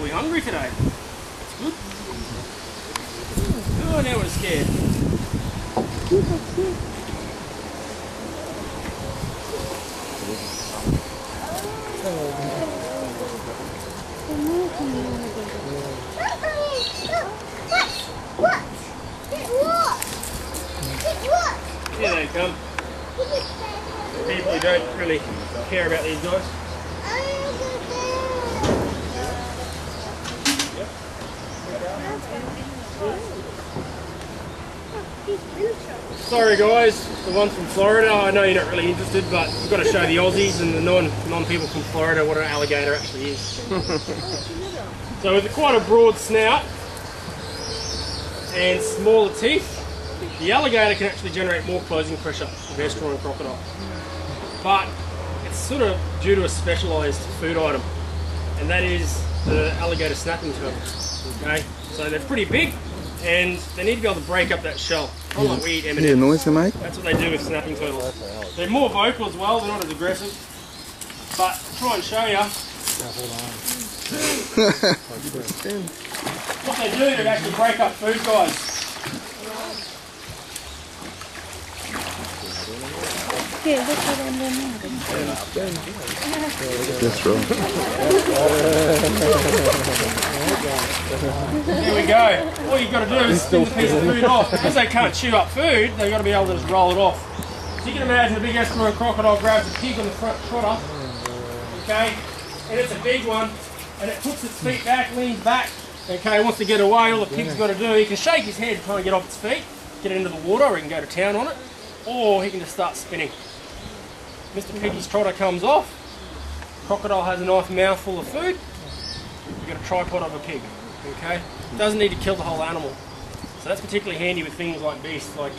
we hungry today. That's good. Oh, now we're scared. Here they come. People who don't really care about these guys. Sorry guys, the ones from Florida, I know you're not really interested, but we've got to show the Aussies and the non-people from Florida what an alligator actually is. So with quite a broad snout and smaller teeth, the alligator can actually generate more closing pressure than estuarine crocodile. But it's sort of due to a specialised food item, and that is the alligator snapping turtle. Okay, so they're pretty big, and they need to be able to break up that shell. Not like we eat M&Ms. Yeah, noise they make. That's what they do with snapping turtles. They're more vocal as well. They're not as aggressive. But to try and show you what they do to actually break up food, guys. That's right. There we go. All you've got to do is spin the piece of food off. Because they can't chew up food, they've got to be able to just roll it off. So you can imagine a big estuarine crocodile grabs a pig on the front trotter, okay, and it's a big one, and it puts its feet back, leans back, okay, wants to get away. All the pig's got to do, he can shake his head, try and get off its feet, get it into the water, or he can go to town on it, or he can just start spinning. Mr. Piggy's trotter comes off, crocodile has a nice mouthful of food, you've got a tripod of a pig, okay? Doesn't need to kill the whole animal. So that's particularly handy with things like beasts, like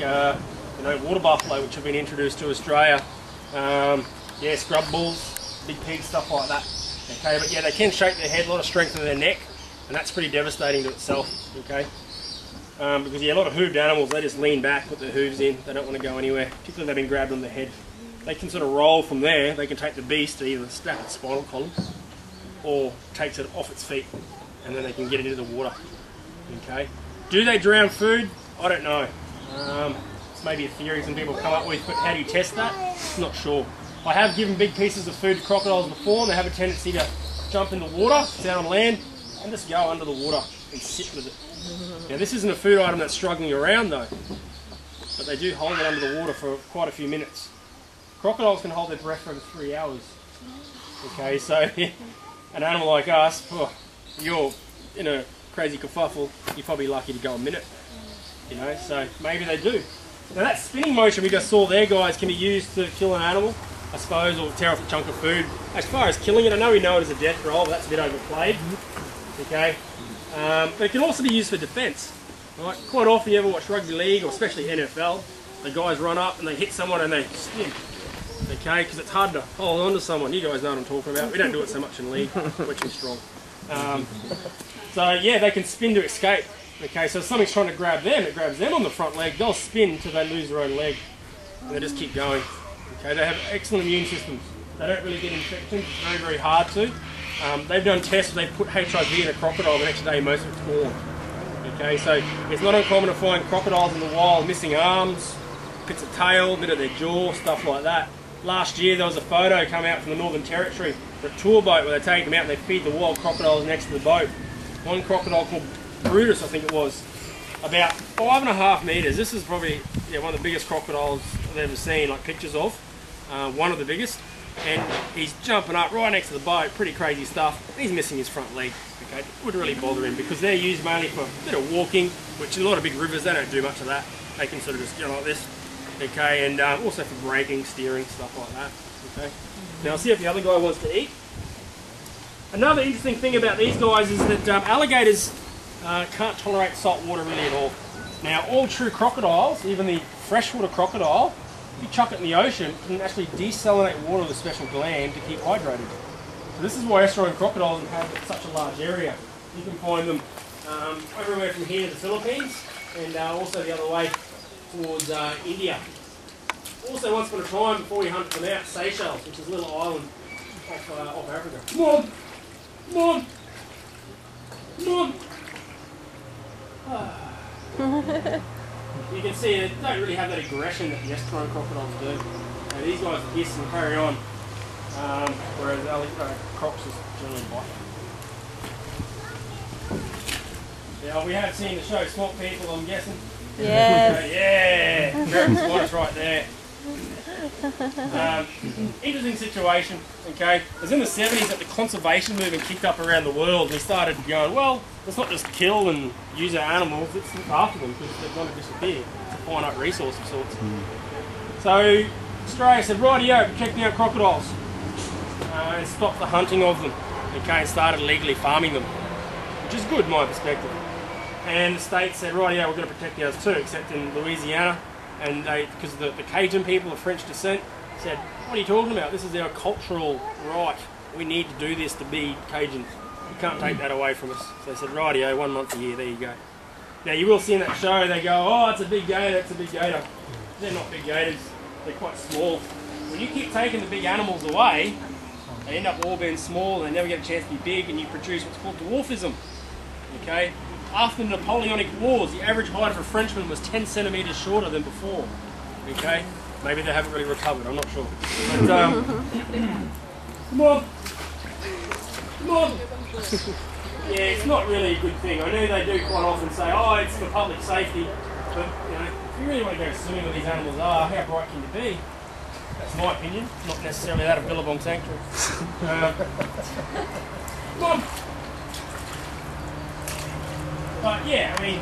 water buffalo, which have been introduced to Australia. Yeah, scrub bulls, big pigs, stuff like that. Okay, but yeah, they can shake their head, a lot of strength in their neck, and that's pretty devastating to itself, okay? Because yeah, a lot of hooved animals, they just lean back, put their hooves in, they don't want to go anywhere, particularly if they've been grabbed on the head. They can sort of roll from there, they can take the beast to either snap its spinal column, or takes it off its feet, and then they can get it into the water, okay? Do they drown food? I don't know. It's maybe a theory some people come up with, but how do you test that? I'm not sure. I have given big pieces of food to crocodiles before, and they have a tendency to jump in the water, down on land, and just go under the water and sit with it. Now this isn't a food item that's struggling around though, but they do hold it under the water for quite a few minutes. Crocodiles can hold their breath for over 3 hours. Okay, so an animal like us, you're in a crazy kerfuffle, you're probably lucky to go a minute. You know, so maybe they do. Now that spinning motion we just saw there, guys, can be used to kill an animal, I suppose, or tear off a chunk of food. As far as killing it, I know we know it as a death roll, but that's a bit overplayed. Okay, but it can also be used for defence. Right? Quite often you ever watch rugby league, or especially NFL, the guys run up and they hit someone and they spin. Okay, because it's hard to hold on to someone. You guys know what I'm talking about. We don't do it so much in league, we're too strong. So yeah, they can spin to escape. Okay, so if something's trying to grab them, it grabs them on the front leg, they'll spin until they lose their own leg. And they just keep going. Okay, they have excellent immune systems. They don't really get infections, it's very, very hard to. They've done tests where they put HIV in a crocodile, the next day most of it's born. Okay, so it's not uncommon to find crocodiles in the wild missing arms, bits of tail, bit of their jaw, stuff like that. Last year there was a photo come out from the Northern Territory for a tour boat where they take them out and they feed the wild crocodiles next to the boat. One crocodile called Brutus, I think it was, about 5.5 metres. This is probably one of the biggest crocodiles I've ever seen, like pictures of. One of the biggest. And he's jumping up right next to the boat, pretty crazy stuff. He's missing his front leg. Okay, it wouldn't really bother him because they're used mainly for a bit of walking, which in a lot of big rivers they don't do much of that. They can sort of just go like this. Okay, and also for braking, steering, stuff like that. Okay. Now I'll see if the other guy wants to eat. Another interesting thing about these guys is that alligators can't tolerate salt water really at all. Now all true crocodiles, even the freshwater crocodile, if you chuck it in the ocean, it can actually desalinate water with a special gland to keep hydrated. So this is why estuarine crocodiles inhabit such a large area. You can find them everywhere from here to the Philippines, and also the other way towards India. Also, once upon a time, before we hunted them out, Seychelles, which is a little island off Africa. Come on! Come on! You can see they don't really have that aggression that the estuarine crocodiles do. Now, these guys hiss and carry on, whereas crocs is generally bite. Yeah, we have seen the show Swamp People, I'm guessing. Yes. Yeah, American Swans right there. Interesting situation, okay? It was in the 70s that the conservation movement kicked up around the world. We started going, well, let's not just kill and use our animals, let's look after them because they're going to disappear. It's a finite resource of sorts. So Australia said, rightio, protecting our crocodiles. And stopped the hunting of them, okay, and started legally farming them, which is good in my perspective. And the state said, rightio, we're going to protect ours too, except in Louisiana. And they, because the Cajun people of French descent, said, what are you talking about? This is our cultural right. We need to do this to be Cajuns. You can't take that away from us. So they said, rightio, 1 month a year, there you go. Now you will see in that show, they go, oh, it's a big gator, it's a big gator. They're not big gators, they're quite small. When you keep taking the big animals away, they end up all being small, and they never get a chance to be big, and you produce what's called dwarfism. Okay? After the Napoleonic Wars, the average height of a Frenchman was 10 centimetres shorter than before. Okay? Maybe they haven't really recovered, I'm not sure. But, come on! Come on! Yeah, it's not really a good thing. I know they do quite often say, oh, it's for public safety. But, you know, if you really want to go swimming where these animals are, how bright can you be? That's my opinion, not necessarily that of Billabong Sanctuary. Come on! But yeah, I mean,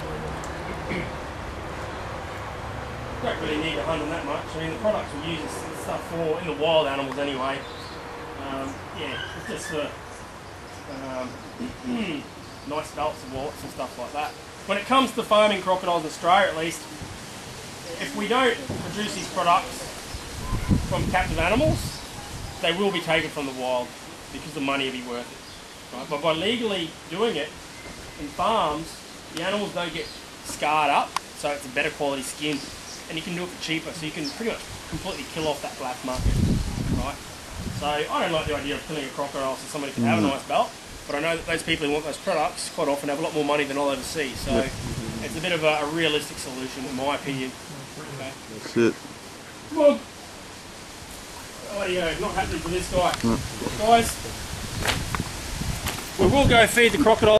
don't really need to hunt them that much. I mean, the products we use this stuff for in the wild animals anyway. Yeah, it's just for nice belts and wallets and stuff like that. When it comes to farming crocodiles in Australia, at least, if we don't produce these products from captive animals, they will be taken from the wild because the money will be worth it. Right? But by legally doing it in farms, the animals don't get scarred up, so it's a better quality skin, and you can do it for cheaper, so you can pretty much completely kill off that black market, right? So I don't like the idea of killing a crocodile so somebody can have a nice belt, but I know that those people who want those products quite often have a lot more money than I'll ever see, so it's a bit of a realistic solution in my opinion. Okay. That's it. Come on! Audio, not happening for this guy. Guys, we will go feed the crocodile.